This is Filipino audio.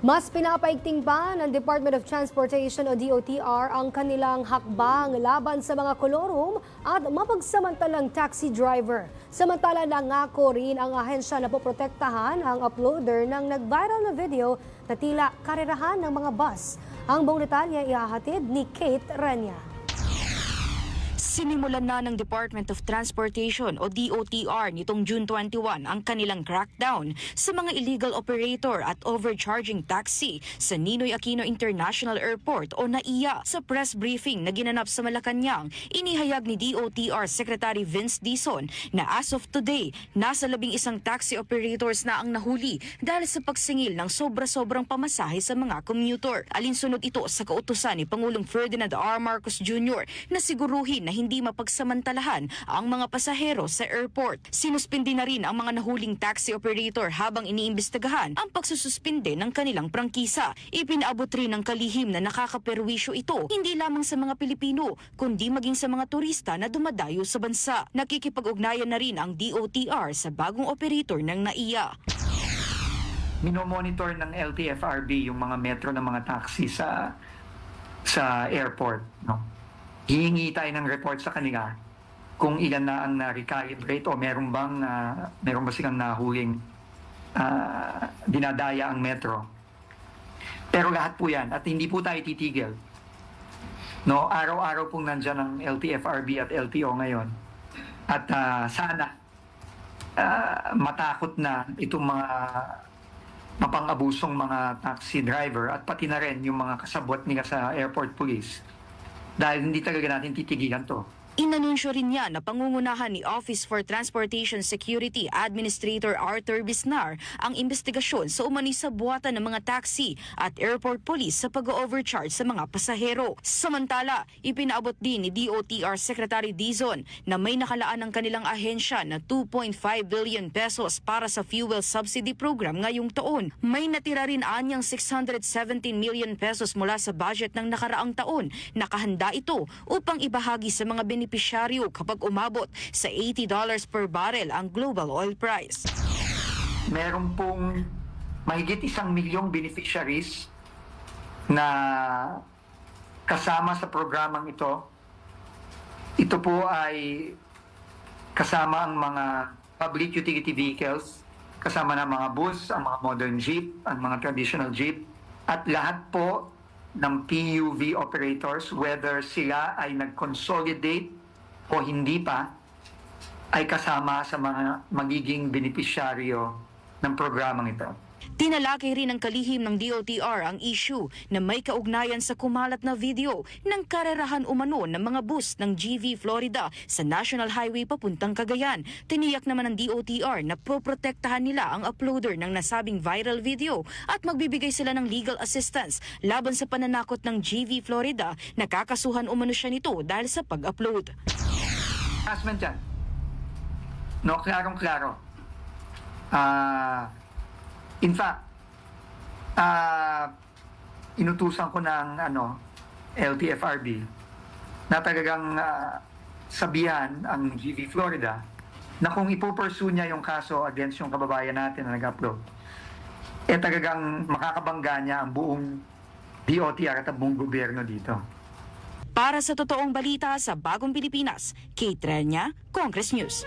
Mas pinapaigting pa ng Department of Transportation o DOTR ang kanilang hakbang laban sa mga kolorum at mapagsamantalang taxi driver. Samantala nangako rin ang ahensya na poprotektahan ang uploader ng nag-viral na video na tila karerahan ng mga bus. Ang buong detalye ihahatid ni Kate Renya. Sinimulan na ng Department of Transportation o DOTR nitong June 21 ang kanilang crackdown sa mga illegal operator at overcharging taxi sa Ninoy Aquino International Airport o NAIA. Sa press briefing na ginanap sa Malacanang, inihayag ni DOTR Secretary Vince Dizon na as of today, nasa 11 taxi operators na ang nahuli dahil sa pagsingil ng sobra-sobrang pamasahe sa mga commuter. Alinsunod ito sa kautusan ni Pangulong Ferdinand R. Marcos Jr. na siguruhin na hindi mapagsamantalahan ang mga pasahero sa airport. Sinuspindi na rin ang mga nahuling taxi operator habang iniimbestigahan ang pagsususpinde ng kanilang prangkisa. Ipinaabot rin ng kalihim na nakakaperwisyo ito hindi lamang sa mga Pilipino kundi maging sa mga turista na dumadayo sa bansa. Nakikipag-ugnayan na rin ang DOTR sa bagong operator ng NAIA. Minomonitor ng LTFRB yung mga metro ng mga taxi sa airport, no? Hihingi tayo ng report sa kanila kung ilan na ang na-recalibrate o meron ba silang nahuling dinadaya ang metro. Pero lahat po yan at hindi po tayo titigil. No, araw-araw pong nandyan ang LTFRB at LTO ngayon. At sana matakot na itong mga mapang-abusong mga taxi driver at pati na rin yung mga kasabwat nila sa airport police. Dahil hindi talaga natin titigilan to. Inanunsyo rin niya na pangungunahan ni Office for Transportation Security Administrator Arthur Bisnar ang investigasyon sa umano'y sabuatan ng mga taxi at airport police sa pag-overcharge sa mga pasahero. Samantala, ipinaabot din ni DOTR Secretary Dizon na may nakalaan ng kanilang ahensya na 2.5 billion pesos para sa fuel subsidy program ngayong taon. May natira rin anyang 617 million pesos mula sa budget ng nakaraang taon. Nakahanda ito upang ibahagi sa mga benepisyaryo kapag umabot sa $80 per barrel ang global oil price. Meron pong mahigit 1 milyong beneficiaries na kasama sa programang ito. Ito po ay kasama ang mga public utility vehicles, kasama ng mga bus, ang mga modern jeep, ang mga traditional jeep, at lahat po ng PUV operators, whether sila ay nag-consolidate o hindi pa, ay kasama sa mga magiging benepisyaryo ng programang ito. Tinalakay rin ng kalihim ng DOTR ang issue na may kaugnayan sa kumalat na video ng karerahan umano ng mga bus ng GV Florida sa National Highway papuntang Cagayan. Tiniyak naman ng DOTR na poprotektahan nila ang uploader ng nasabing viral video at magbibigay sila ng legal assistance laban sa pananakot ng GV Florida na kakasuhan umano siya nito dahil sa pag-upload. Assessment yan. No, klarong-klaro. In fact, inutusan ko ng LTFRB na talagang sabihan ang GV Florida na kung ipupursue niya yung kaso against yung kababayan natin na nag-upload, talagang makakabangga niya ang buong DOTR at ang buong gobyerno dito. Para sa totoong balita sa Bagong Pilipinas, Kate Renya, Congress News.